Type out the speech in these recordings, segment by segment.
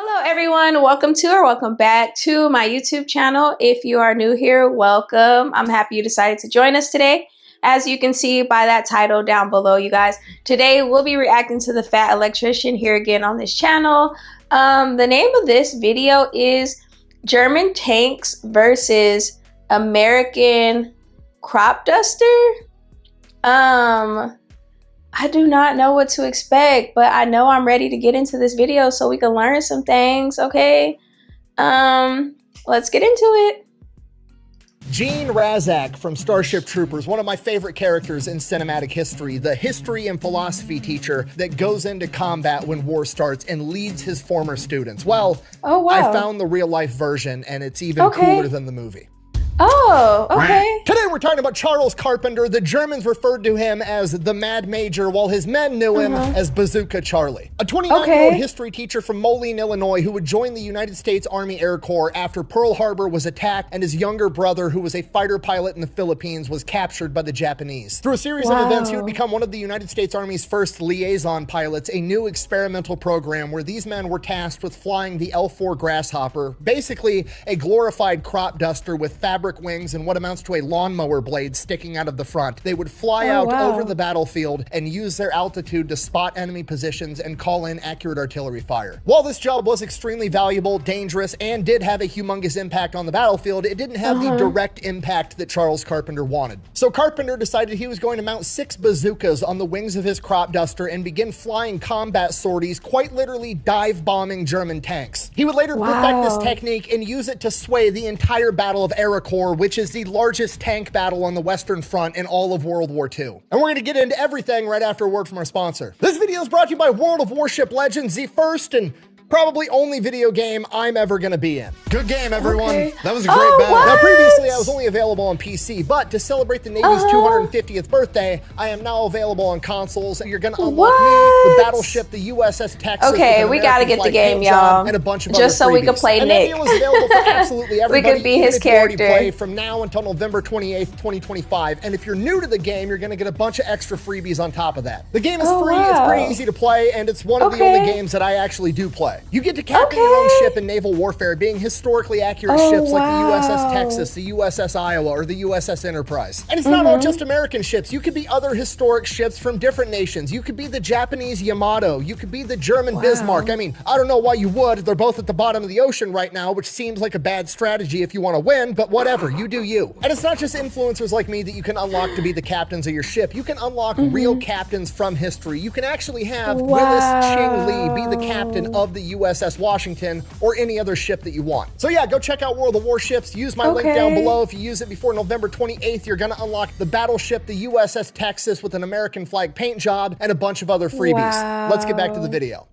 Hello everyone, welcome back to my YouTube channel. If you are new here, welcome. I'm happy you decided to join us today. As you can see by that title down below, you guys, today we'll be reacting to the Fat Electrician here again on this channel. The name of this video is German Tanks versus American Cropduster. I do not know what to expect, but I know I'm ready to get into this video so we can learn some things, okay? Let's get into it. Gene Razak from Starship Troopers, one of my favorite characters in cinematic history, the history and philosophy teacher that goes into combat when war starts and leads his former students. Well, oh, wow. I found the real life version and it's even cooler than the movie. Oh, okay. Today we're talking about Charles Carpenter. The Germans referred to him as the Mad Major, while his men knew him as Bazooka Charlie. A 29-year-old history teacher from Moline, Illinois, who would join the United States Army Air Corps after Pearl Harbor was attacked and his younger brother, who was a fighter pilot in the Philippines, was captured by the Japanese. Through a series of events, he would become one of the United States Army's first liaison pilots, a new experimental program where these men were tasked with flying the L-4 Grasshopper, basically a glorified Cropduster with fabric wings and what amounts to a lawnmower blade sticking out of the front. They would fly out over the battlefield and use their altitude to spot enemy positions and call in accurate artillery fire. While this job was extremely valuable, dangerous, and did have a humongous impact on the battlefield, it didn't have the direct impact that Charles Carpenter wanted. So Carpenter decided he was going to mount 6 bazookas on the wings of his Cropduster and begin flying combat sorties, quite literally dive-bombing German tanks. He would later perfect this technique and use it to sway the entire Battle of Arracourt, which is the largest tank battle on the Western Front in all of World War II. And we're going to get into everything right after a word from our sponsor. This video is brought to you by World of Warship Legends, the first and probably only video game I'm ever gonna be in. Good game, everyone. That was a great battle. Now, previously, I was only available on PC, but to celebrate the Navy's 250th birthday, I am now available on consoles. You're gonna unlock me, the battleship, the USS Texas. Okay, we gotta get the game, y'all. And a bunch of just so we can play Nick. And that is available for absolutely everybody. We could be his character. Play from now until November 28th, 2025. And if you're new to the game, you're gonna get a bunch of extra freebies on top of that. The game is free, it's pretty easy to play, and it's one of the only games that I actually do play. You get to captain your own ship in naval warfare, being historically accurate ships like the USS Texas, the USS Iowa, or the USS Enterprise. And it's not all just American ships. You could be other historic ships from different nations. You could be the Japanese Yamato. You could be the German Bismarck. I mean, I don't know why you would. They're both at the bottom of the ocean right now, which seems like a bad strategy if you want to win, but whatever, you do you. And it's not just influencers like me that you can unlock to be the captains of your ship. You can unlock real captains from history. You can actually have Willis Ching Lee be the captain of the USS Washington or any other ship that you want. So yeah, go check out World of Warships. Use my link down below. If you use it before November 28th, you're gonna unlock the battleship, the USS Texas with an American flag paint job and a bunch of other freebies. Let's get back to the video.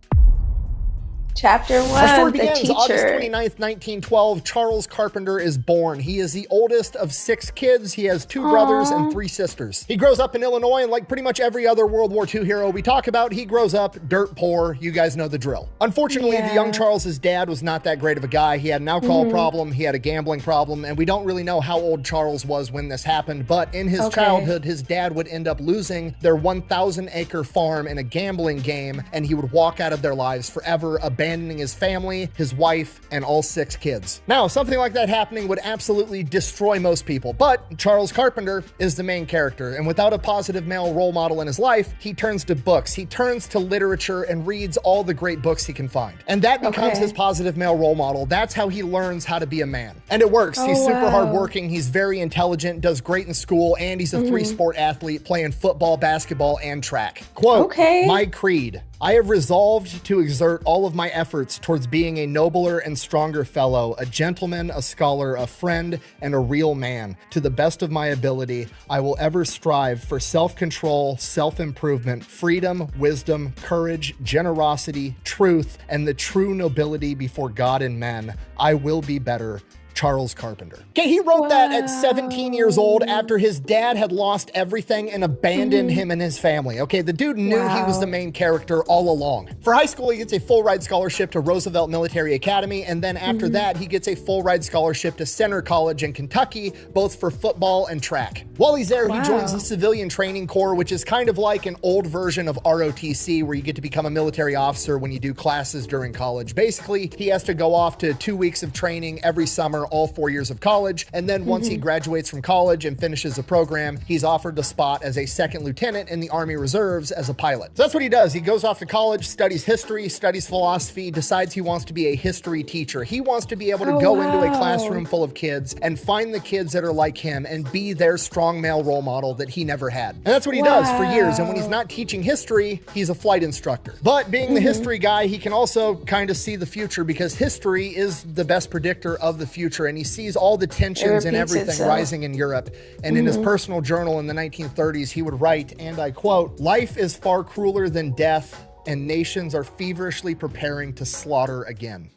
Chapter 1, Our story the begins teacher. August 29th, 1912. Charles Carpenter is born. He is the oldest of 6 kids. He has 2 brothers and 3 sisters. He grows up in Illinois, and like pretty much every other World War II hero we talk about, he grows up dirt poor. You guys know the drill. Unfortunately, the young Charles's dad was not that great of a guy. He had an alcohol problem, he had a gambling problem, and we don't really know how old Charles was when this happened, but in his childhood, his dad would end up losing their 1,000-acre farm in a gambling game, and he would walk out of their lives forever, abandoning his family, his wife, and all 6 kids. Now, something like that happening would absolutely destroy most people, but Charles Carpenter is the main character, and without a positive male role model in his life, he turns to books. He turns to literature and reads all the great books he can find. And that becomes his positive male role model. That's how he learns how to be a man. And it works. He's super hardworking, he's very intelligent, does great in school, and he's a 3-sport athlete playing football, basketball, and track. Quote, my creed. I have resolved to exert all of my efforts towards being a nobler and stronger fellow, a gentleman, a scholar, a friend, and a real man. To the best of my ability, I will ever strive for self-control, self-improvement, freedom, wisdom, courage, generosity, truth, and the true nobility before God and men. I will be better. Charles Carpenter. Okay, he wrote that at 17 years old after his dad had lost everything and abandoned him and his family. Okay, the dude knew he was the main character all along. For high school, he gets a full ride scholarship to Roosevelt Military Academy, and then after that, he gets a full ride scholarship to Center College in Kentucky, both for football and track. While he's there, he joins the Civilian Training Corps, which is kind of like an old version of ROTC, where you get to become a military officer when you do classes during college. Basically, he has to go off to 2 weeks of training every summer, all 4 years of college, and then once he graduates from college and finishes the program, he's offered a spot as a second lieutenant in the Army Reserves as a pilot. So that's what he does. He goes off to college, studies history, studies philosophy, decides he wants to be a history teacher. He wants to be able to go into a classroom full of kids and find the kids that are like him and be their strong male role model that he never had. And that's what he does for years. And when he's not teaching history, he's a flight instructor. But being the history guy, he can also kind of see the future, because history is the best predictor of the future, and he sees all the tensions and everything rising in Europe. And in his personal journal in the 1930s, he would write, and I quote, "Life is far crueler than death, and nations are feverishly preparing to slaughter again."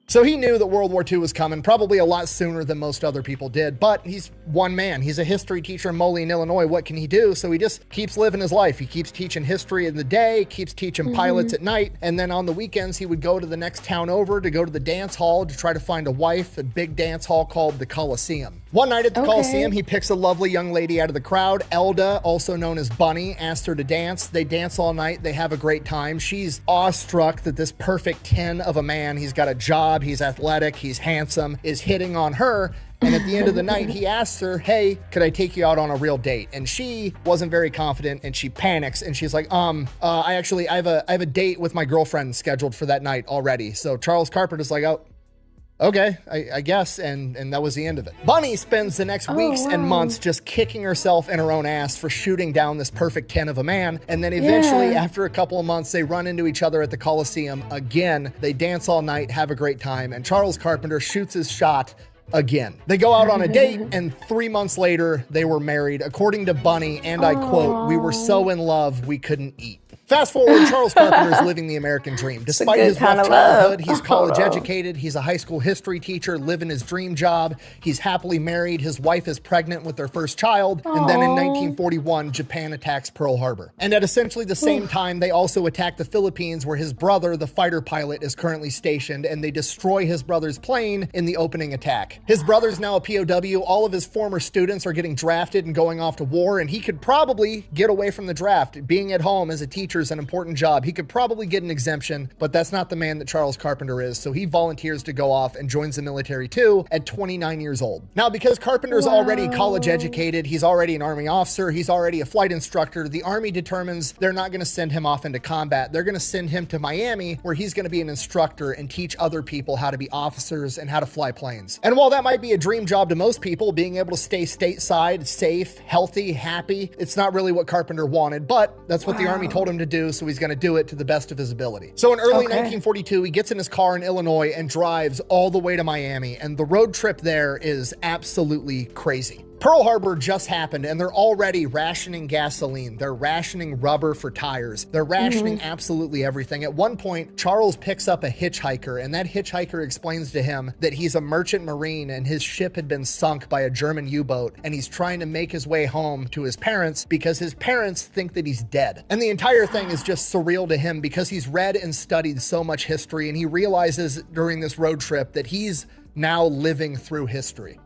So he knew that World War II was coming, probably a lot sooner than most other people did, but he's one man. He's a history teacher in Moline, Illinois. What can he do? So he just keeps living his life. He keeps teaching history in the day, keeps teaching pilots at night, and then on the weekends, he would go to the next town over to go to the dance hall to try to find a wife, a big dance hall called the Coliseum. One night at the Coliseum, he picks a lovely young lady out of the crowd. Elda, also known as Bunny, asked her to dance. They dance all night. They have a great time. She's awestruck that this perfect 10 of a man, he's got a job, he's athletic, he's handsome, is hitting on her. And at the end of the night, he asks her, "Hey, could I take you out on a real date?" And she wasn't very confident, and she panics, and she's like, I have a date with my girlfriend scheduled for that night already. So Charles Carpenter's like, "Oh, okay, I guess," and that was the end of it. Bunny spends the next weeks and months just kicking herself in her own ass for shooting down this perfect 10 of a man, and then eventually, after a couple of months, they run into each other at the Coliseum again. They dance all night, have a great time, and Charles Carpenter shoots his shot again. They go out on a date, and 3 months later, they were married. According to Bunny, and I quote, "We were so in love, we couldn't eat." Fast forward, Charles Carpenter is living the American dream. Despite his rough childhood, he's college educated, he's a high school history teacher, living his dream job, he's happily married, his wife is pregnant with their first child, and then in 1941, Japan attacks Pearl Harbor. And at essentially the same time, they also attack the Philippines, where his brother, the fighter pilot, is currently stationed, and they destroy his brother's plane in the opening attack. His brother's now a POW, all of his former students are getting drafted and going off to war, and he could probably get away from the draft. Being at home as a teacher is an important job. He could probably get an exemption, but that's not the man that Charles Carpenter is, so he volunteers to go off and joins the military too at 29 years old. Now, because Carpenter's already college educated, he's already an Army officer, he's already a flight instructor, the Army determines they're not going to send him off into combat. They're going to send him to Miami, where he's going to be an instructor and teach other people how to be officers and how to fly planes. And while that might be a dream job to most people, being able to stay stateside, safe, healthy, happy, it's not really what Carpenter wanted, but that's what the Army told him to do, so he's going to do it to the best of his ability. So in early 1942, he gets in his car in Illinois and drives all the way to Miami, and the road trip there is absolutely crazy. Pearl Harbor just happened, and they're already rationing gasoline. They're rationing rubber for tires. They're rationing absolutely everything. At one point, Charles picks up a hitchhiker, and that hitchhiker explains to him that he's a merchant marine and his ship had been sunk by a German U-boat, and he's trying to make his way home to his parents because his parents think that he's dead. And the entire thing is just surreal to him because he's read and studied so much history, and he realizes during this road trip that he's now living through history.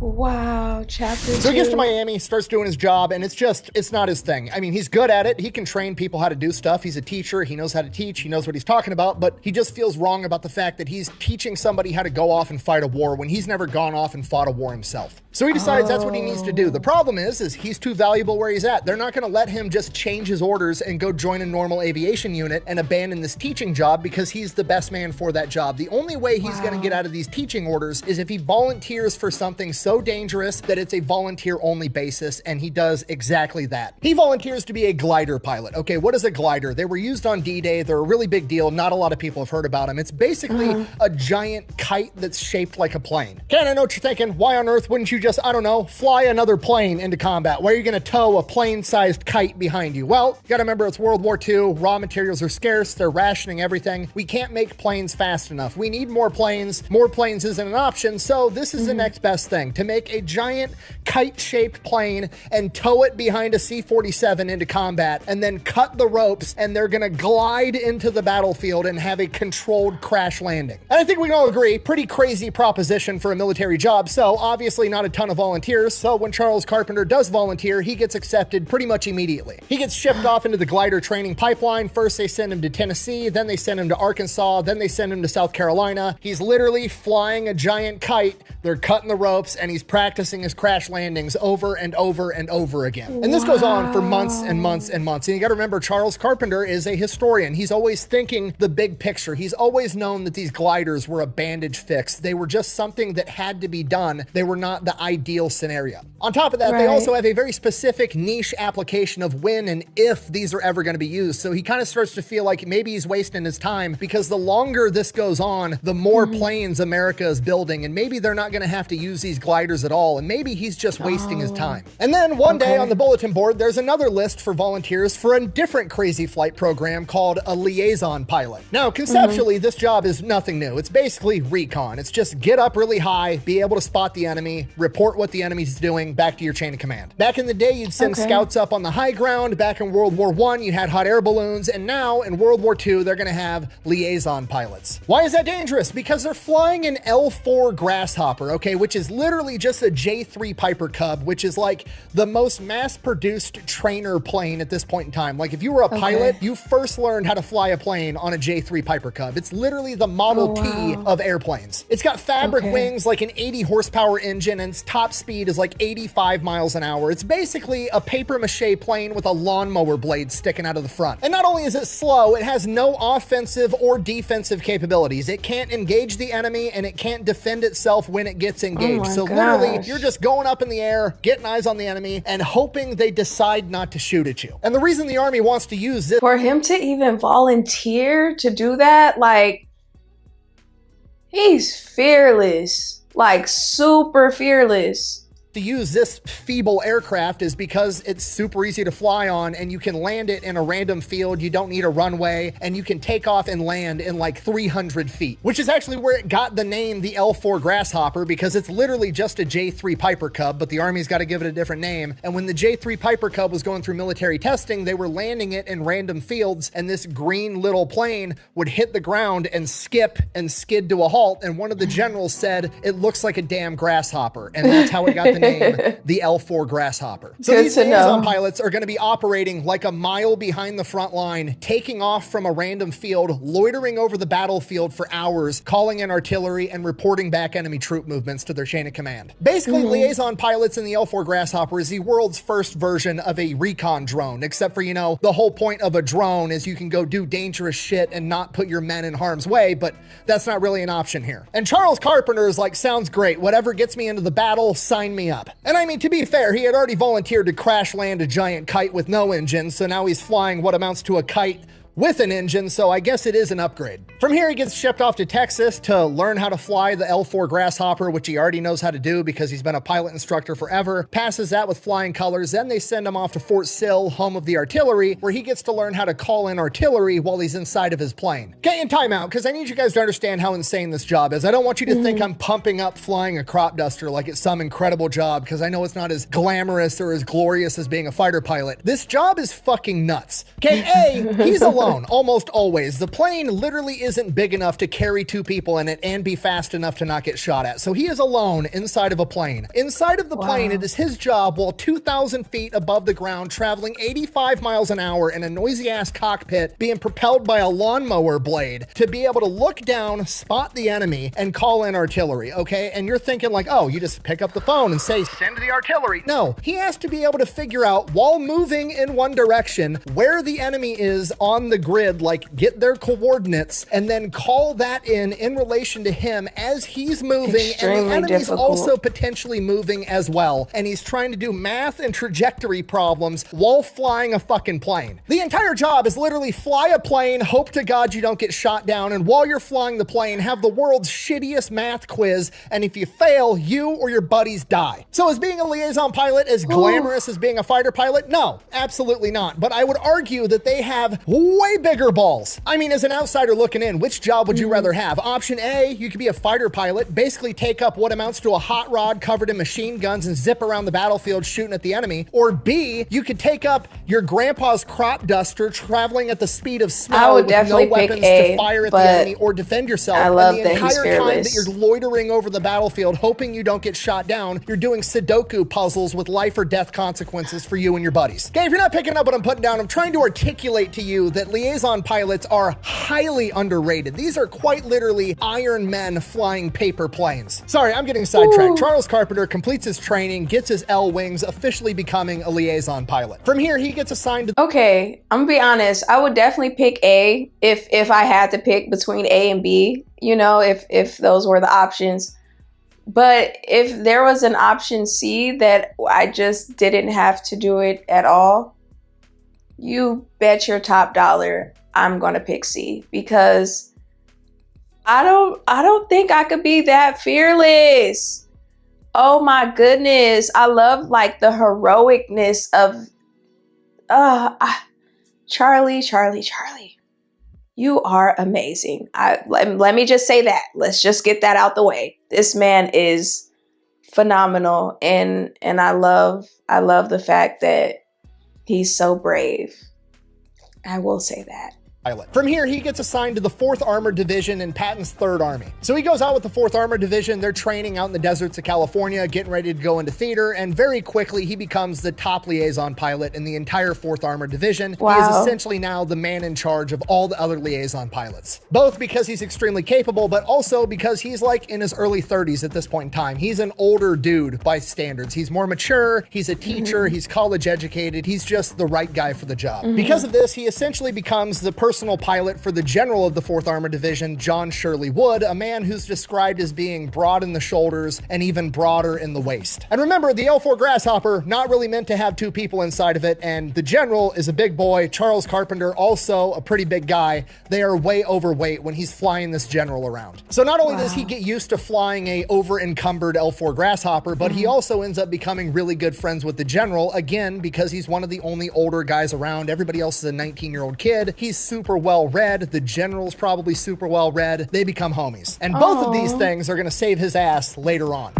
Wow, chapter 2. So he gets to Miami, starts doing his job, and it's not his thing. I mean, he's good at it. He can train people how to do stuff. He's a teacher. He knows how to teach. He knows what he's talking about, but he just feels wrong about the fact that he's teaching somebody how to go off and fight a war when he's never gone off and fought a war himself. So he decides that's what he needs to do. The problem is he's too valuable where he's at. They're not going to let him just change his orders and go join a normal aviation unit and abandon this teaching job because he's the best man for that job. The only way he's going to get out of these teaching orders is if he volunteers for something so so dangerous that it's a volunteer-only basis, and he does exactly that. He volunteers to be a glider pilot. Okay, what is a glider? They were used on D-Day. They're a really big deal. Not a lot of people have heard about them. It's basically a giant kite that's shaped like a plane. Okay, I know what you're thinking. Why on earth wouldn't you just, I don't know, fly another plane into combat? Why are you going to tow a plane-sized kite behind you? Well, you got to remember it's World War II. Raw materials are scarce. They're rationing everything. We can't make planes fast enough. We need more planes. More planes isn't an option, so this is the next best thing, to make a giant kite-shaped plane and tow it behind a C-47 into combat, and then cut the ropes, and they're gonna glide into the battlefield and have a controlled crash landing. And I think we can all agree, pretty crazy proposition for a military job, so obviously not a ton of volunteers, so when Charles Carpenter does volunteer, he gets accepted pretty much immediately. He gets shipped off into the glider training pipeline. First they send him to Tennessee, then they send him to Arkansas, then they send him to South Carolina. He's literally flying a giant kite, they're cutting the ropes, and he's practicing his crash landings over and over and over again. And this goes on for months and months and months. And you gotta remember, Charles Carpenter is a historian. He's always thinking the big picture. He's always known that these gliders were a bandage fix. They were just something that had to be done. They were not the ideal scenario. On top of that, they also have a very specific niche application of when and if these are ever gonna be used. So he kind of starts to feel like maybe he's wasting his time, because the longer this goes on, the more planes America is building, and maybe they're not gonna have to use these gliders at all, and maybe he's just wasting his time. And then one day on the bulletin board, there's another list for volunteers for a different crazy flight program called a liaison pilot. Now, conceptually, this job is nothing new. It's basically recon. It's just get up really high, be able to spot the enemy, report what the enemy's doing back to your chain of command. Back in the day, you'd send scouts up on the high ground. Back in World War I, you had hot air balloons, and now in World War II, they're gonna have liaison pilots. Why is that dangerous? Because they're flying an L4 Grasshopper, okay, which is literally just a J3 Piper Cub, which is like the most mass-produced trainer plane at this point in time. Like if you were a pilot, you first learned how to fly a plane on a J3 Piper Cub. It's literally the Model T of airplanes. It's got fabric wings, like an 80 horsepower engine, and its top speed is like 85 miles an hour. It's basically a papier-mâché plane with a lawnmower blade sticking out of the front. And not only is it slow, it has no offensive or defensive capabilities. It can't engage the enemy, and it can't defend itself when it gets engaged. So literally, you're just going up in the air, getting eyes on the enemy, and hoping they decide not to shoot at you. And the reason the Army wants to use this— for him to even volunteer to do that, like, he's fearless, like super fearless. To use this feeble aircraft is because it's super easy to fly on, and you can land it in a random field. You don't need a runway, and you can take off and land in like 300 feet, which is actually where it got the name the L4 Grasshopper, because it's literally just a J3 Piper Cub, but the Army's got to give it a different name. And when the J3 Piper Cub was going through military testing, they were landing it in random fields, and this green little plane would hit the ground and skip and skid to a halt. And one of the generals said, "It looks like a damn grasshopper." And that's how it got the name the L4 Grasshopper. So these liaison pilots are going to be operating like a mile behind the front line, taking off from a random field, loitering over the battlefield for hours, calling in artillery, and reporting back enemy troop movements to their chain of command. Basically, liaison pilots in the L4 Grasshopper is the world's first version of a recon drone, except for, you know, the whole point of a drone is you can go do dangerous shit and not put your men in harm's way, but that's not really an option here. And Charles Carpenter is like, sounds great. Whatever gets me into the battle, sign me up. And I mean, to be fair, he had already volunteered to crash land a giant kite with no engine, so now he's flying what amounts to a kite with an engine, so I guess it is an upgrade. From here, he gets shipped off to Texas to learn how to fly the L4 Grasshopper, which he already knows how to do because he's been a pilot instructor forever, passes that with flying colors. Then they send him off to Fort Sill, home of the artillery, where he gets to learn how to call in artillery while he's inside of his plane. Okay, in timeout, because I need you guys to understand how insane this job is. I don't want you to think I'm pumping up flying a Cropduster like it's some incredible job, because I know it's not as glamorous or as glorious as being a fighter pilot. This job is fucking nuts. Okay, he's alone. Almost always. The plane literally isn't big enough to carry two people in it and be fast enough to not get shot at. So he is alone inside of a plane. Inside of the plane, it is his job, while 2,000 feet above the ground, traveling 85 miles an hour in a noisy ass cockpit, being propelled by a lawnmower blade, to be able to look down, spot the enemy, and call in artillery, okay? And you're thinking like, oh, you just pick up the phone and say, send the artillery. No, he has to be able to figure out, while moving in one direction, where the enemy is on the the grid, like get their coordinates, and then call that in relation to him as he's moving, Extremely and the enemy's difficult. also potentially moving as well, and he's trying to do math and trajectory problems while flying a fucking plane. The entire job is literally fly a plane, hope to God you don't get shot down, and while you're flying the plane, have the world's shittiest math quiz, and if you fail, you or your buddies die. So is being a liaison pilot as glamorous as being a fighter pilot? No, absolutely not. But I would argue that they have way bigger balls. I mean, as an outsider looking in, which job would you rather have? Option A, you could be a fighter pilot, basically take up what amounts to a hot rod covered in machine guns and zip around the battlefield shooting at the enemy. Or B, you could take up your grandpa's Cropduster, traveling at the speed of smell with no weapons to fire at the enemy or defend yourself. I love and the that he's entire time fearless. that you're loitering over the battlefield, hoping you don't get shot down, you're doing Sudoku puzzles with life or death consequences for you and your buddies. Okay, if you're not picking up what I'm putting down, I'm trying to articulate to you that liaison pilots are highly underrated. These are quite literally Iron Men flying paper planes. Sorry, I'm getting sidetracked. Charles Carpenter completes his training, gets his L wings, officially becoming a liaison pilot. From here, he gets assigned to... Okay, I'm gonna be honest. I would definitely pick A if I had to pick between A and B, you know, if those were the options. But if there was an option C that I just didn't have to do it at all, you bet your top dollar I'm gonna pick C, because I don't think I could be that fearless. Oh my goodness. I love like the heroicness of Charlie. You are amazing. Let me just say that. Let's just get that out the way. This man is phenomenal, and I love the fact that he's so brave. I will say that. pilot. From here, he gets assigned to the 4th Armored Division in Patton's 3rd Army. So he goes out with the 4th Armored Division. They're training out in the deserts of California, getting ready to go into theater, and very quickly he becomes the top liaison pilot in the entire 4th Armored Division. Wow. He is essentially now the man in charge of all the other liaison pilots, both because he's extremely capable, but also because he's like in his early 30s at this point in time. He's an older dude by standards. He's more mature, he's a teacher, he's college educated, he's just the right guy for the job. Because of this, he essentially becomes the personal pilot for the general of the 4th Armored Division, John Shirley Wood, a man who's described as being broad in the shoulders and even broader in the waist. And remember, the L4 Grasshopper, not really meant to have 2 people inside of it, and the general is a big boy. Charles Carpenter, also a pretty big guy. They are way overweight when he's flying this general around. So not only does he get used to flying a over-encumbered L4 Grasshopper, but he also ends up becoming really good friends with the general, again, because he's one of the only older guys around. Everybody else is a 19-year-old kid. He's super well read. The general's probably super well read. They become homies. And both of these things are going to save his ass later on.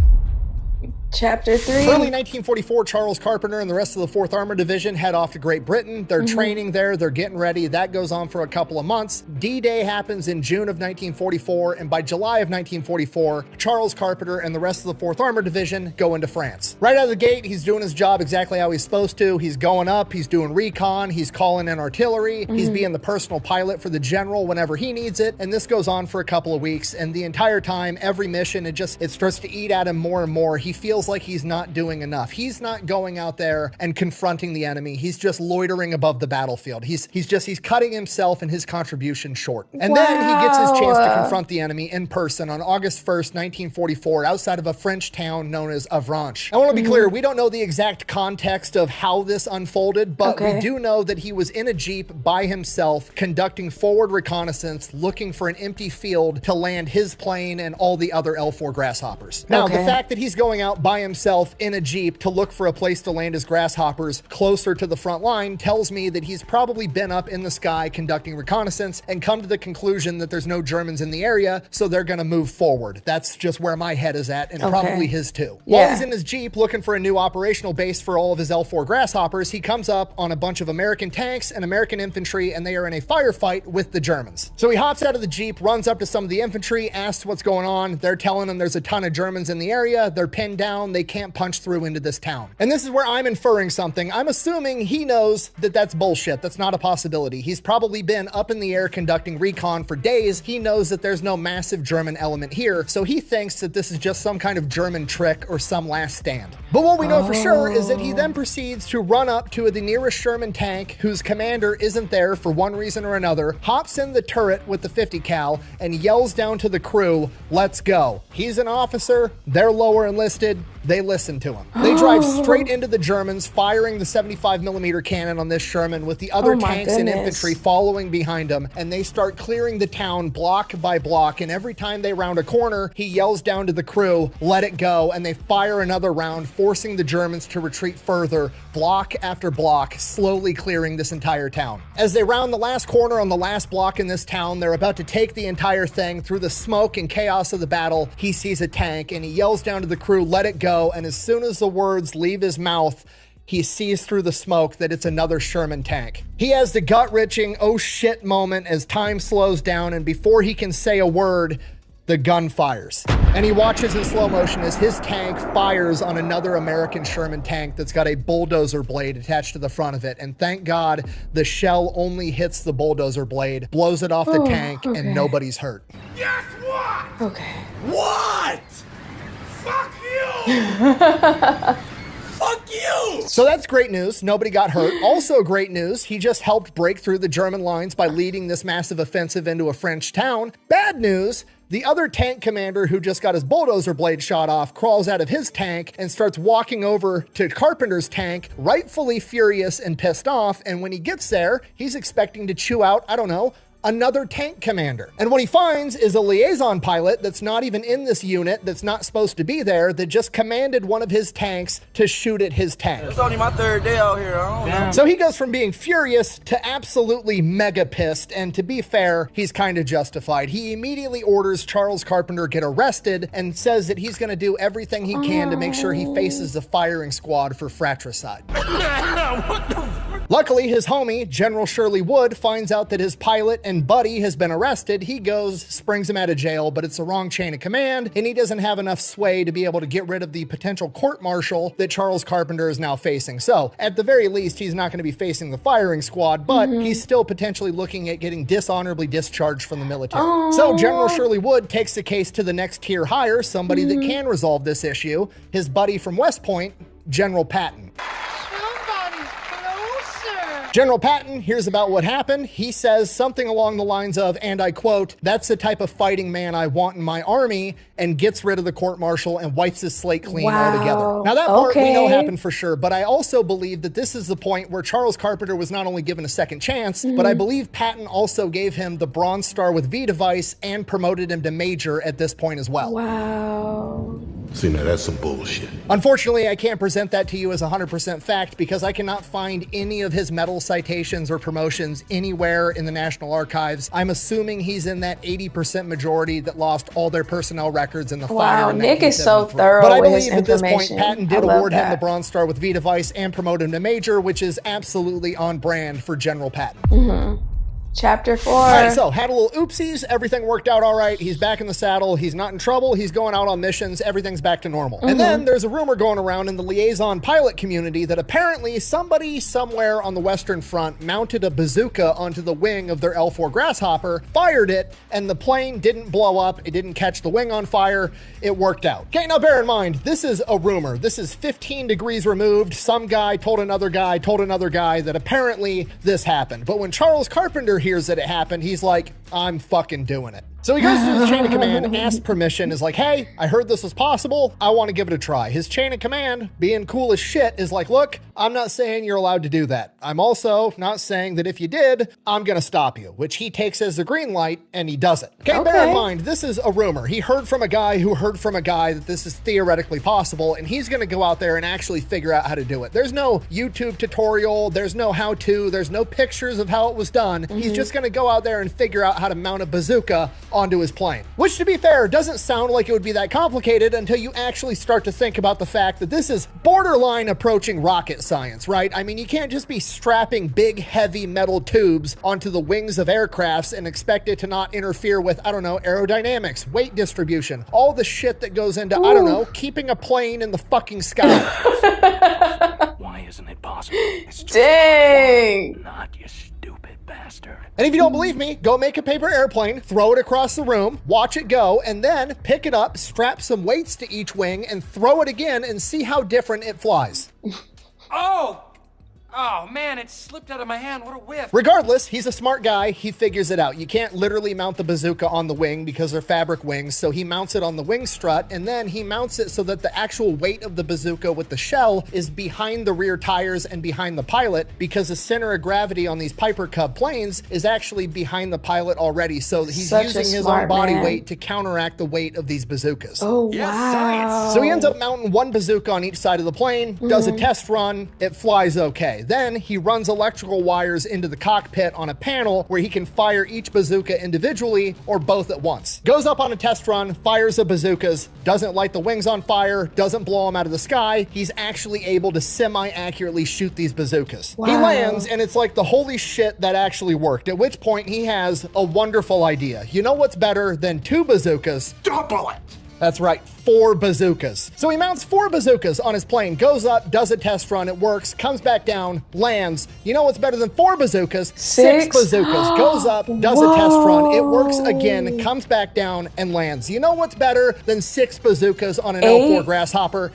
Chapter 3. Early 1944, Charles Carpenter and the rest of the 4th Armored Division head off to Great Britain. They're training there. They're getting ready. That goes on for a couple of months. D-Day happens in June of 1944, and by July of 1944, Charles Carpenter and the rest of the 4th Armored Division go into France. Right out of the gate, he's doing his job exactly how he's supposed to. He's going up, he's doing recon, he's calling in artillery, he's being the personal pilot for the general whenever he needs it, and this goes on for a couple of weeks, and the entire time, every mission, it starts to eat at him more and more. He feels like he's not doing enough. He's not going out there and confronting the enemy. He's just loitering above the battlefield. He's cutting himself and his contribution short. And then he gets his chance to confront the enemy in person on August 1st, 1944, outside of a French town known as Avranches. I want to be clear, we don't know the exact context of how this unfolded, but we do know that he was in a Jeep by himself, conducting forward reconnaissance, looking for an empty field to land his plane and all the other L4 Grasshoppers. Now, the fact that he's going out by himself in a Jeep to look for a place to land his grasshoppers closer to the front line tells me that he's probably been up in the sky conducting reconnaissance and come to the conclusion that there's no Germans in the area, so they're gonna move forward. That's just where my head is at, and probably his too. While he's in his Jeep looking for a new operational base for all of his L4 Grasshoppers, he comes up on a bunch of American tanks and American infantry, and they are in a firefight with the Germans. So he hops out of the Jeep, runs up to some of the infantry, asks what's going on. They're telling him there's a ton of Germans in the area. They're pinned down. town. They can't punch through into this town. And this is where I'm inferring something. I'm assuming he knows that that's bullshit. That's not a possibility. He's probably been up in the air conducting recon for days. He knows that there's no massive German element here, so he thinks that this is just some kind of German trick or some last stand. But what we know for sure is that he then proceeds to run up to the nearest Sherman tank whose commander isn't there for one reason or another, hops in the turret with the 50 cal and yells down to the crew, "Let's go." He's an officer, they're lower enlisted, they listen to him. They drive straight into the Germans, firing the 75mm cannon on this Sherman with the other tanks and infantry following behind him, and they start clearing the town block by block, and every time they round a corner, he yells down to the crew, "Let it go," and they fire another round, forcing the Germans to retreat further, block after block, slowly clearing this entire town. As they round the last corner on the last block in this town, they're about to take the entire thing. Through the smoke and chaos of the battle, he sees a tank, and he yells down to the crew, "Let it go," and as soon as the words leave his mouth, he sees through the smoke that it's another Sherman tank. He has the gut-wrenching "oh shit" moment as time slows down, and before he can say a word, the gun fires. And he watches in slow motion as his tank fires on another American Sherman tank that's got a bulldozer blade attached to the front of it. And thank God the shell only hits the bulldozer blade, blows it off the tank, and nobody's hurt. Guess what? Okay. What? Fuck you! Fuck you! So that's great news. Nobody got hurt. Also great news, he just helped break through the German lines by leading this massive offensive into a French town. Bad news, the other tank commander who just got his bulldozer blade shot off crawls out of his tank and starts walking over to Carpenter's tank, rightfully furious and pissed off. And when he gets there, he's expecting to chew out, I don't know, another tank commander. And what he finds is a liaison pilot that's not even in this unit, that's not supposed to be there, that just commanded one of his tanks to shoot at his tank. It's only my third day out here, I don't know. So he goes from being furious to absolutely mega pissed, and to be fair, he's kind of justified. He immediately orders Charles Carpenter get arrested and says that he's gonna do everything he can to make sure he faces the firing squad for fratricide. What the? Luckily, his homie, General Shirley Wood, finds out that his pilot and buddy has been arrested. He goes, springs him out of jail, but it's the wrong chain of command, and he doesn't have enough sway to be able to get rid of the potential court-martial that Charles Carpenter is now facing. So, at the very least, he's not going to be facing the firing squad, but he's still potentially looking at getting dishonorably discharged from the military. So, General Shirley Wood takes the case to the next tier higher, somebody that can resolve this issue, his buddy from West Point, General Patton. General Patton hears about what happened. He says something along the lines of, and I quote, "That's the type of fighting man I want in my army," and gets rid of the court-martial and wipes his slate clean altogether. Now that part we know happened for sure, but I also believe that this is the point where Charles Carpenter was not only given a second chance, but I believe Patton also gave him the Bronze Star with V device and promoted him to Major at this point as well. Wow. See, now that's some bullshit. Unfortunately, I can't present that to you as 100% fact because I cannot find any of his medal citations or promotions anywhere in the National Archives. I'm assuming he's in that 80% majority that lost all their personnel records in the fire in Nick is so 1973. thorough But I with his believe at this point, information. Patton did I love award him the that. Bronze Star with V device and promote him to Major, which is absolutely on brand for General Patton. Chapter 4. All right, so had a little oopsies. Everything worked out all right. He's back in the saddle. He's not in trouble. He's going out on missions. Everything's back to normal. And then there's a rumor going around in the liaison pilot community that apparently somebody somewhere on the Western Front mounted a bazooka onto the wing of their L4 Grasshopper, fired it, and the plane didn't blow up. It didn't catch the wing on fire. It worked out. Okay, now bear in mind, this is a rumor. This is 15 degrees removed. Some guy told another guy that apparently this happened. But when Charles Carpenter hears that it happened, he's like, I'm fucking doing it. So he goes to his chain of command, asks permission, is like, hey, I heard this was possible. I want to give it a try. His chain of command, being cool as shit, is like, look, I'm not saying you're allowed to do that. I'm also not saying that if you did, I'm going to stop you, which he takes as the green light, and he does it. Okay, bear in mind, this is a rumor. He heard from a guy who heard from a guy that this is theoretically possible, and he's going to go out there and actually figure out how to do it. There's no YouTube tutorial. There's no how-to. There's no pictures of how it was done. He's just going to go out there and figure out how to mount a bazooka onto his plane. Which, to be fair, doesn't sound like it would be that complicated until you actually start to think about the fact that this is borderline approaching rocket science, right? I mean, you can't just be strapping big, heavy metal tubes onto the wings of aircrafts and expect it to not interfere with, I don't know, aerodynamics, weight distribution, all the shit that goes into, I don't know, keeping a plane in the fucking sky. Why isn't it possible? It's just Dang. not, you stupid bastard. And if you don't believe me, go make a paper airplane, throw it across the room, watch it go, and then pick it up, strap some weights to each wing, and throw it again and see how different it flies. Oh man, it slipped out of my hand. What a whiff. Regardless, he's a smart guy. He figures it out. You can't literally mount the bazooka on the wing because they're fabric wings, so he mounts it on the wing strut, and then he mounts it so that the actual weight of the bazooka with the shell is behind the rear tires and behind the pilot, because the center of gravity on these Piper Cub planes is actually behind the pilot already, so he's using his own body weight to counteract the weight of these bazookas. Oh, Yes, wow. science. So he ends up mounting one bazooka on each side of the plane, does a test run, it flies okay. Then he runs electrical wires into the cockpit on a panel where he can fire each bazooka individually or both at once. Goes up on a test run, fires the bazookas, doesn't light the wings on fire, doesn't blow them out of the sky. He's actually able to semi-accurately shoot these bazookas. Wow. He lands and it's like the holy shit, that actually worked. At which point he has a wonderful idea. You know what's better than 2 bazookas? Double it! That's right, 4 bazookas. So he mounts 4 bazookas on his plane, goes up, does a test run, it works, comes back down, lands. You know what's better than 4 bazookas? 6 bazookas. Goes up, does a test run, it works again, comes back down, and lands. You know what's better than 6 bazookas on an L4 Grasshopper?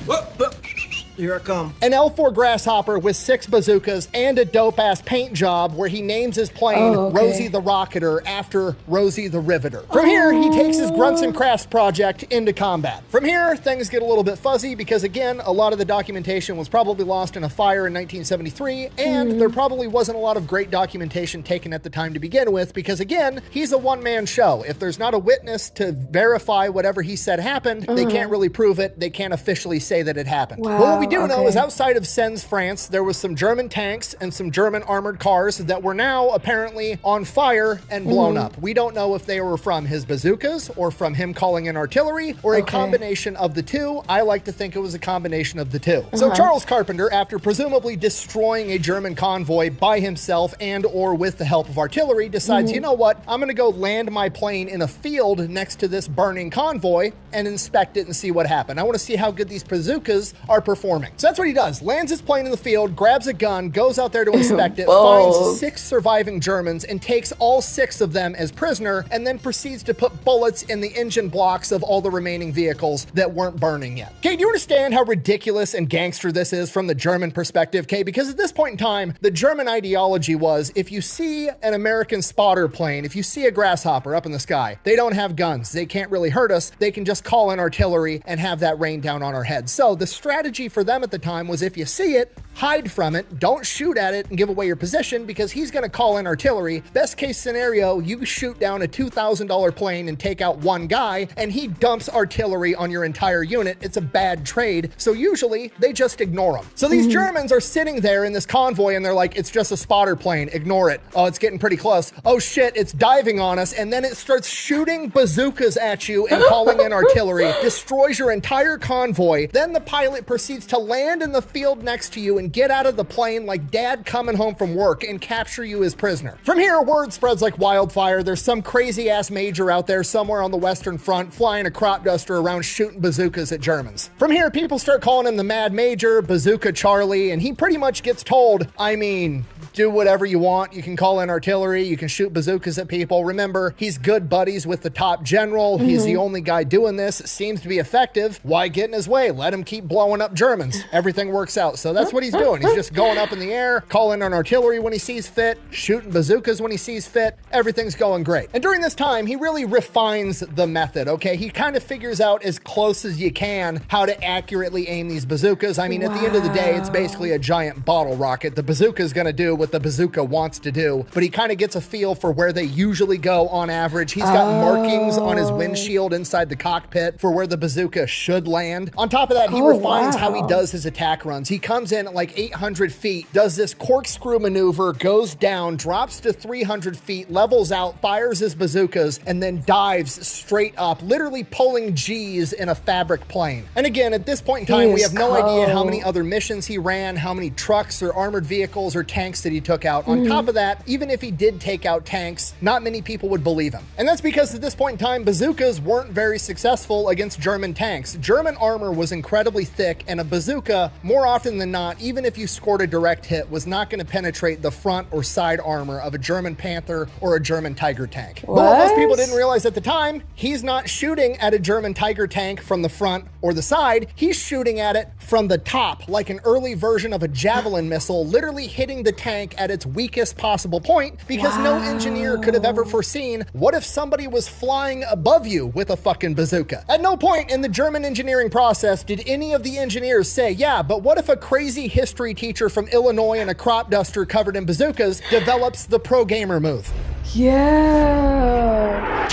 Here I come. An L4 Grasshopper with 6 bazookas and a dope-ass paint job where he names his plane Rosie the Rocketer after Rosie the Riveter. From here, he takes his Grunts and Crafts project into combat. From here, things get a little bit fuzzy because, again, a lot of the documentation was probably lost in a fire in 1973, and there probably wasn't a lot of great documentation taken at the time to begin with because, again, he's a one-man show. If there's not a witness to verify whatever he said happened, they can't really prove it. They can't officially say that it happened. Wow. But what we do know is outside of Sens, France, there was some German tanks and some German armored cars that were now apparently on fire and blown up. We don't know if they were from his bazookas or from him calling in artillery or a combination of the two. I like to think it was a combination of the two. So Charles Carpenter, after presumably destroying a German convoy by himself and or with the help of artillery, decides, you know what, I'm gonna go land my plane in a field next to this burning convoy and inspect it and see what happened. I wanna see how good these bazookas are performing. So that's what he does. Lands his plane in the field, grabs a gun, goes out there to inspect it, finds 6 surviving Germans and takes all 6 of them as prisoner, and then proceeds to put bullets in the engine blocks of all the remaining vehicles that weren't burning yet. Okay, do you understand how ridiculous and gangster this is from the German perspective, okay? Because at this point in time, the German ideology was, if you see an American spotter plane, if you see a Grasshopper up in the sky, they don't have guns. They can't really hurt us. They can just call in artillery and have that rain down on our heads. So the strategy for them at the time was, if you see it, hide from it, don't shoot at it and give away your position because he's going to call in artillery. Best case scenario, you shoot down a $2,000 plane and take out one guy and he dumps artillery on your entire unit. It's a bad trade. So usually they just ignore him. So these Germans are sitting there in this convoy and they're like, it's just a spotter plane, ignore it. Oh, it's getting pretty close. Oh shit, it's diving on us. And then it starts shooting bazookas at you and calling in artillery, destroys your entire convoy. Then the pilot proceeds to land in the field next to you and get out of the plane like dad coming home from work and capture you as prisoner. From here, word spreads like wildfire. There's some crazy ass major out there somewhere on the Western Front flying a Cropduster around shooting bazookas at Germans. From here, people start calling him the Mad Major, Bazooka Charlie, and he pretty much gets told, I mean, do whatever you want. You can call in artillery, you can shoot bazookas at people. Remember, he's good buddies with the top general. He's the only guy doing this. It seems to be effective. Why get in his way? Let him keep blowing up Germans. Everything works out. So that's what he's doing. He's just going up in the air, calling on artillery when he sees fit, shooting bazookas when he sees fit. Everything's going great. And during this time, he really refines the method, okay? He kind of figures out as close as you can how to accurately aim these bazookas. I mean, at the end of the day, it's basically a giant bottle rocket. The bazooka is going to do what the bazooka wants to do, but he kind of gets a feel for where they usually go on average. He's got markings on his windshield inside the cockpit for where the bazooka should land. On top of that, he refines how he does his attack runs. He comes in at like 800 feet, does this corkscrew maneuver, goes down, drops to 300 feet, levels out, fires his bazookas, and then dives straight up, literally pulling G's in a fabric plane. And again, at this point in time, we have no idea how many other missions he ran, how many trucks or armored vehicles or tanks that he took out. On top of that, even if he did take out tanks, not many people would believe him. And that's because at this point in time, bazookas weren't very successful against German tanks. German armor was incredibly thick, and a bazooka, more often than not, even if you scored a direct hit, was not going to penetrate the front or side armor of a German Panther or a German Tiger tank. But what most people didn't realize at the time, he's not shooting at a German Tiger tank from the front or the side, he's shooting at it from the top, like an early version of a javelin missile, literally hitting the tank at its weakest possible point, because no engineer could have ever foreseen, what if somebody was flying above you with a fucking bazooka? At no point in the German engineering process did any of the engineers say, yeah, but what if a crazy history teacher from Illinois and a crop duster covered in bazookas develops the pro gamer move? Yeah.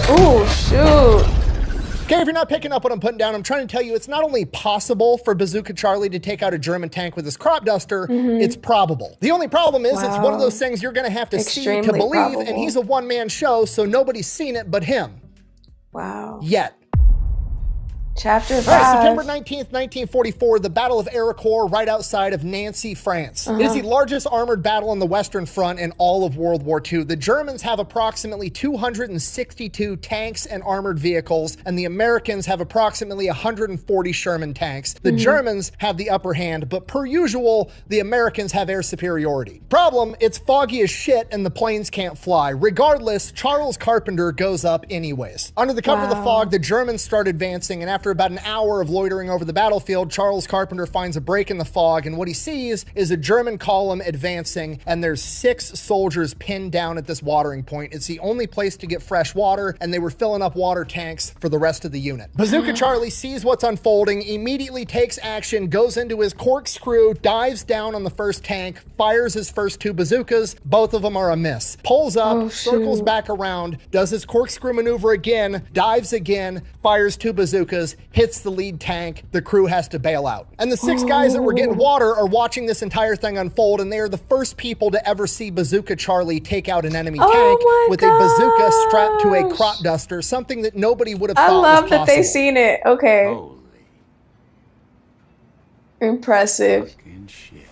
Oh, shoot. Okay, if you're not picking up what I'm putting down, I'm trying to tell you it's not only possible for Bazooka Charlie to take out a German tank with his crop duster, it's probable. The only problem is it's one of those things you're going to have to see to believe, and he's a one-man show, so nobody's seen it but him. Wow. Yet. Chapter 5. All right, September 19th, 1944, the Battle of Arracourt, right outside of Nancy, France. It is the largest armored battle on the Western Front in all of World War II. The Germans have approximately 262 tanks and armored vehicles, and the Americans have approximately 140 Sherman tanks. The Germans have the upper hand, but per usual, the Americans have air superiority. Problem, it's foggy as shit and the planes can't fly. Regardless, Charles Carpenter goes up anyways. Under the cover of the fog, the Germans start advancing, and after about an hour of loitering over the battlefield, Charles Carpenter finds a break in the fog, and what he sees is a German column advancing, and there's 6 soldiers pinned down at this watering point. It's the only place to get fresh water, and they were filling up water tanks for the rest of the unit. Bazooka Charlie sees what's unfolding, immediately takes action, goes into his corkscrew, dives down on the first tank, fires his first 2 bazookas. Both of them are a miss. Pulls up, circles back around, does his corkscrew maneuver again, dives again, fires 2 bazookas, hits the lead tank, the crew has to bail out. And the 6 guys that were getting water are watching this entire thing unfold, and they are the first people to ever see Bazooka Charlie take out an enemy tank with a bazooka strapped to a crop duster, something that nobody would have thought was possible. I love that they seen it. Okay. Holy impressive. fucking shit.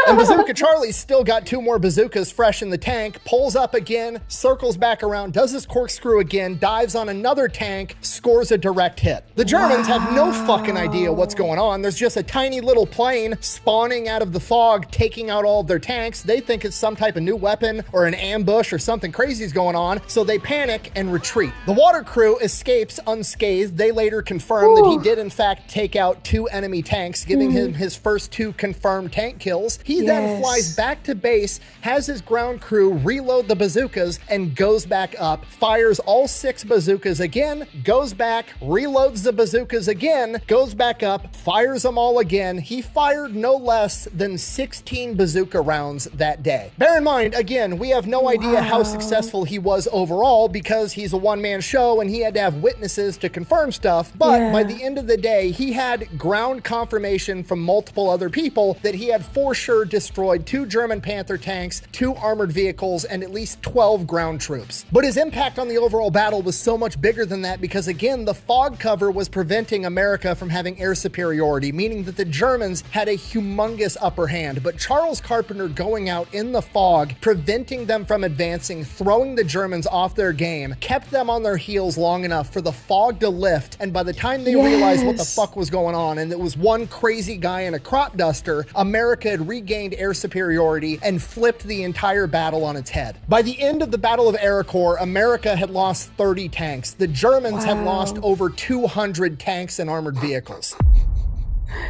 And Bazooka Charlie's still got 2 more bazookas fresh in the tank, pulls up again, circles back around, does his corkscrew again, dives on another tank, scores a direct hit. The Germans have no fucking idea what's going on. There's just a tiny little plane spawning out of the fog, taking out all of their tanks. They think it's some type of new weapon or an ambush or something crazy is going on, so they panic and retreat. The water crew escapes unscathed. They later confirm that he did in fact take out 2 enemy tanks, giving him his first 2 confirmed tank kills. He then flies back to base, has his ground crew reload the bazookas, and goes back up, fires all 6 bazookas again, goes back, reloads the bazookas again, goes back up, fires them all again. He fired no less than 16 bazooka rounds that day. Bear in mind, again, we have no idea how successful he was overall because he's a one-man show and he had to have witnesses to confirm stuff, but by the end of the day, he had ground confirmation from multiple other people that he had for sure destroyed 2 German Panther tanks, 2 armored vehicles, and at least 12 ground troops. But his impact on the overall battle was so much bigger than that because, again, the fog cover was preventing America from having air superiority, meaning that the Germans had a humongous upper hand. But Charles Carpenter going out in the fog, preventing them from advancing, throwing the Germans off their game, kept them on their heels long enough for the fog to lift, and by the time they realized what the fuck was going on, and it was one crazy guy in a crop duster, America had regained air superiority and flipped the entire battle on its head. By the end of the Battle of Arracourt, America had lost 30 tanks. The Germans had lost over 200 tanks and armored vehicles.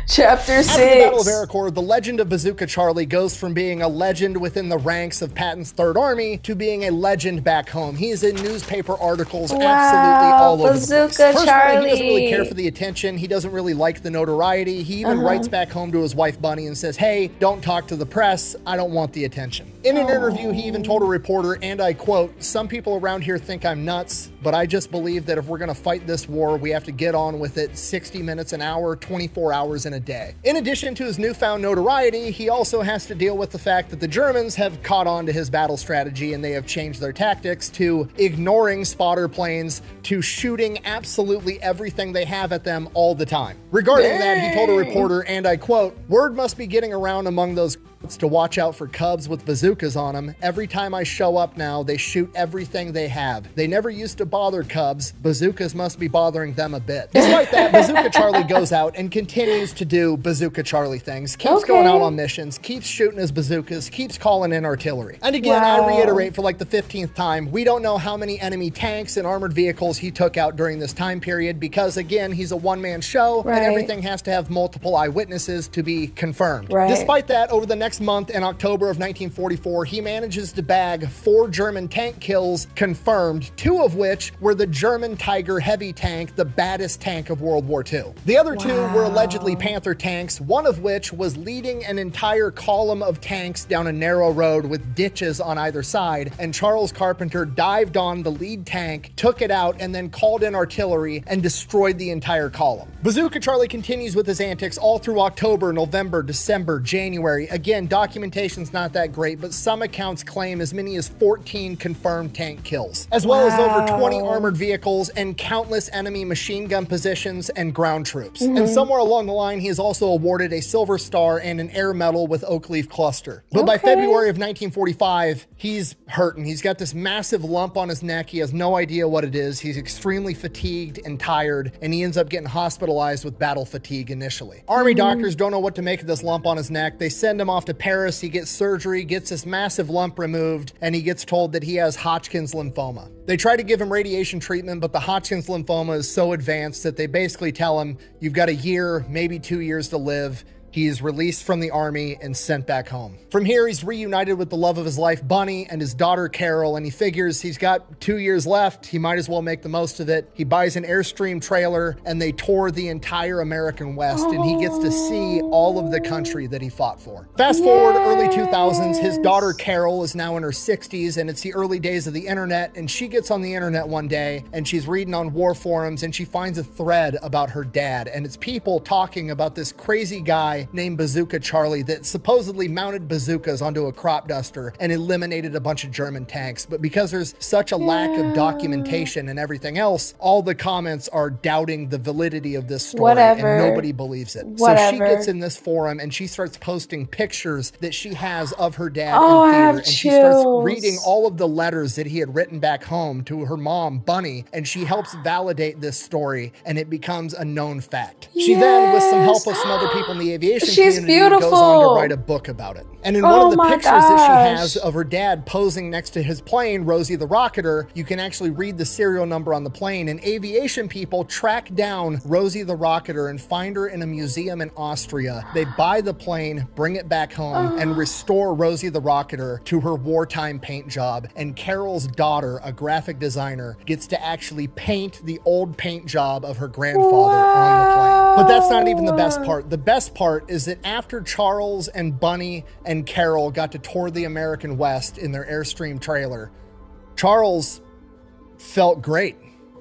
Chapter 6. After the Battle of Arracourt, the legend of Bazooka Charlie goes from being a legend within the ranks of Patton's Third Army to being a legend back home. He is in newspaper articles absolutely all over the place. Personally, he doesn't really care for the attention. He doesn't really like the notoriety. He even writes back home to his wife Bunny and says, hey, don't talk to the press. I don't want the attention. In an interview, he even told a reporter, and I quote, some people around here think I'm nuts. but I just believe that if we're gonna fight this war, we have to get on with it 60 minutes an hour, 24 hours in a day. In addition to his newfound notoriety, he also has to deal with the fact that the Germans have caught on to his battle strategy and they have changed their tactics to ignoring spotter planes, to shooting absolutely everything they have at them all the time. Regarding that, he told a reporter, and I quote, "Word must be getting around among those to watch out for cubs with bazookas on them. Every time I show up now, they shoot everything they have. They never used to bother cubs. Bazookas must be bothering them a bit." Despite that, Bazooka Charlie goes out and continues to do Bazooka Charlie things, keeps going out on missions, keeps shooting his bazookas, keeps calling in artillery. And again, I reiterate for like the 15th time, we don't know how many enemy tanks and armored vehicles he took out during this time period because, again, he's a one-man show and everything has to have multiple eyewitnesses to be confirmed. Despite that, over the next month in October of 1944, he manages to bag 4 German tank kills confirmed, 2 of which were the German Tiger heavy tank, the baddest tank of World War II. The other 2 were allegedly Panther tanks, one of which was leading an entire column of tanks down a narrow road with ditches on either side, and Charles Carpenter dived on the lead tank, took it out, and then called in artillery and destroyed the entire column. Bazooka Charlie continues with his antics all through October, November, December, January. Again, documentation's not that great, but some accounts claim as many as 14 confirmed tank kills, as well as over 20 armored vehicles and countless enemy machine gun positions and ground troops. And somewhere along the line, he is also awarded a Silver Star and an Air Medal with Oak Leaf Cluster. But by February of 1945, he's hurting. He's got this massive lump on his neck. He has no idea what it is. He's extremely fatigued and tired, and he ends up getting hospitalized with battle fatigue initially. Army doctors don't know what to make of this lump on his neck. They send him off to Paris. He gets surgery, gets this massive lump removed, and he gets told that he has Hodgkin's lymphoma. They try to give him radiation treatment, but the Hodgkin's lymphoma is so advanced that they basically tell him, you've got a year, maybe 2 years to live. He is released from the army and sent back home. From here, he's reunited with the love of his life, Bunny, and his daughter, Carol, and he figures he's got 2 years left. He might as well make the most of it. He buys an Airstream trailer, and they tour the entire American West, and he gets to see all of the country that he fought for. Fast forward early 2000s, his daughter, Carol, is now in her 60s, and it's the early days of the internet, and she gets on the internet one day, and she's reading on war forums, and she finds a thread about her dad, and it's people talking about this crazy guy named Bazooka Charlie that supposedly mounted bazookas onto a Cropduster and eliminated a bunch of German tanks. But because there's such a lack of documentation and everything else, all the comments are doubting the validity of this story and nobody believes it. So she gets in this forum and she starts posting pictures that she has of her dad in theater, and she starts reading all of the letters that he had written back home to her mom, Bunny, and she helps validate this story and it becomes a known fact. She then, with some help of some other people in the aviation community, goes on to write a book about it. And in one of the pictures that she has of her dad posing next to his plane, Rosie the Rocketer, you can actually read the serial number on the plane, and aviation people track down Rosie the Rocketer and find her in a museum in Austria. They buy the plane, bring it back home, and restore Rosie the Rocketer to her wartime paint job. And Carol's daughter, a graphic designer, gets to actually paint the old paint job of her grandfather on the plane. But that's not even the best part. The best part is that after Charles and Bunny and Carol got to tour the American West in their Airstream trailer, Charles felt great.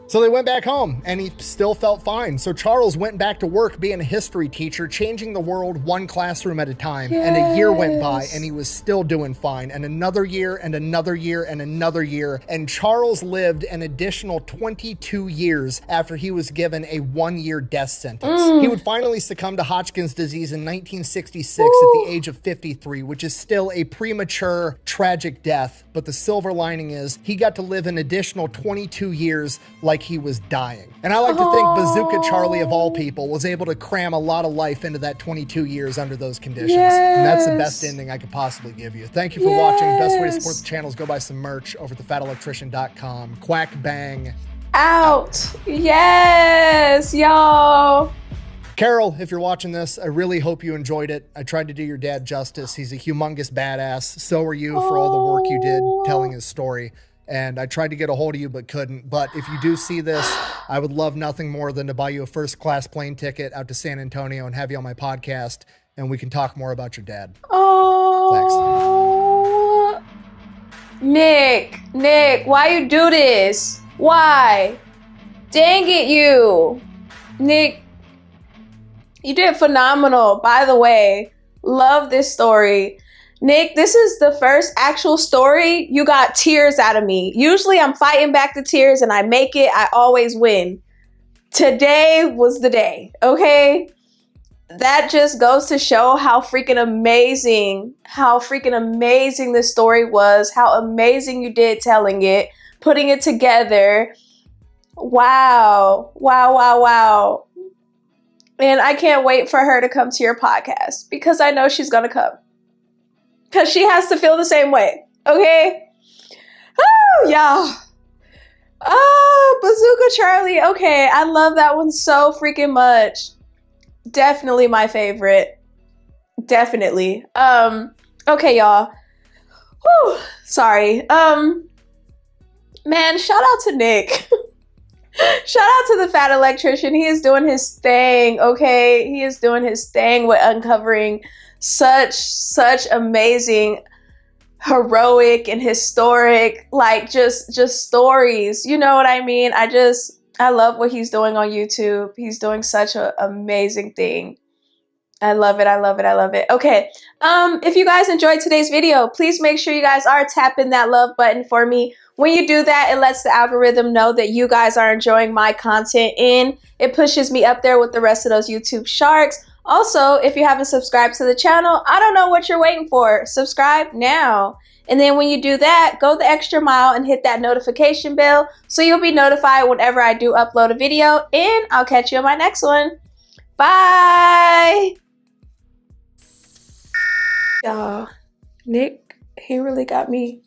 So they went back home and he still felt fine. So Charles went back to work being a history teacher, changing the world one classroom at a time. And a year went by and he was still doing fine. And another year and another year and another year. And Charles lived an additional 22 years after he was given a 1-year death sentence. He would finally succumb to Hodgkin's disease in 1966 at the age of 53, which is still a premature, tragic death. But the silver lining is he got to live an additional 22 years like he was dying. And I like to think Bazooka Charlie, of all people, was able to cram a lot of life into that 22 years under those conditions. And that's the best ending I could possibly give you. Thank you for watching. Best way to support the channel is go buy some merch over at thefatelectrician.com. Quack bang out. Yes, y'all. Carol, if you're watching this, I really hope you enjoyed it. I tried to do your dad justice. He's a humongous badass. So are you for all the work you did telling his story. And I tried to get a hold of you, but couldn't. But if you do see this, I would love nothing more than to buy you a first-class plane ticket out to San Antonio and have you on my podcast, and we can talk more about your dad. Oh, thanks. Nick, why you do this? Why? Dang it, you. Nick, you did phenomenal. By the way, love this story. Nick, this is the first actual story you got tears out of me. Usually I'm fighting back the tears and I make it. I always win. Today was the day, okay? That just goes to show how freaking amazing this story was, how amazing you did telling it, putting it together. Wow, wow, wow, wow. And I can't wait for her to come to your podcast because I know she's gonna come. Because she has to feel the same way, okay? Oh, yeah. Oh, Bazooka Charlie. Okay, I love that one so freaking much. Definitely my favorite. Definitely. Okay, y'all. Whew, sorry. Man, shout out to Nick. Shout out to the fat electrician. He is doing his thing, okay? He is doing his thing with uncovering such amazing, heroic and historic, like just stories. You know what I mean? I love what he's doing on YouTube. He's doing such an amazing thing. I love it. I love it. I love it. Okay. If you guys enjoyed today's video, please make sure you guys are tapping that love button for me. When you do that, it lets the algorithm know that you guys are enjoying my content and it pushes me up there with the rest of those YouTube sharks. Also, if you haven't subscribed to the channel, I don't know what you're waiting for. Subscribe now. And then when you do that, go the extra mile and hit that notification bell so you'll be notified whenever I do upload a video. And I'll catch you in my next one. Bye. Y'all, Nick, he really got me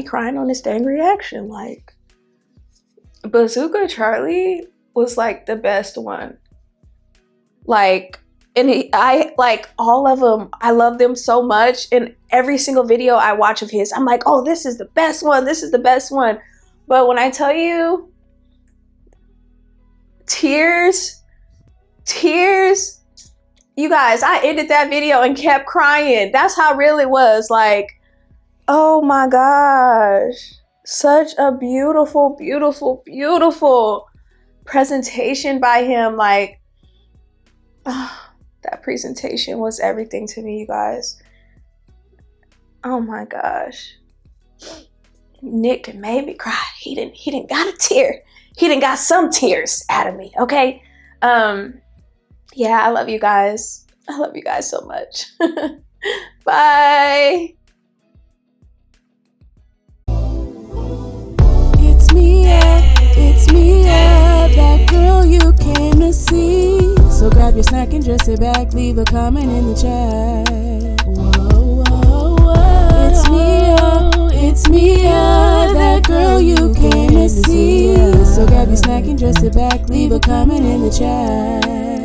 crying on his dang reaction. Like, Bazooka Charlie was like the best one. Like, and I like all of them. I love them so much. And every single video I watch of his, I'm like, oh, this is the best one. This is the best one. But when I tell you, tears, you guys, I ended that video and kept crying. That's how real it was. Like, oh my gosh. Such a beautiful, beautiful, beautiful presentation by him. Like, that presentation was everything to me, you guys. Oh my gosh. Nick made me cry. He didn't got a tear. He didn't got some tears out of me, okay? Yeah, I love you guys. I love you guys so much. Bye. It's Miaaaa, that girl you came to see. So grab your snack and just sit back, leave a comment in the chat. Whoa, whoa, whoa. It's Miaaaa, that girl you came to see. So grab your snack and just sit back, leave a comment in the chat.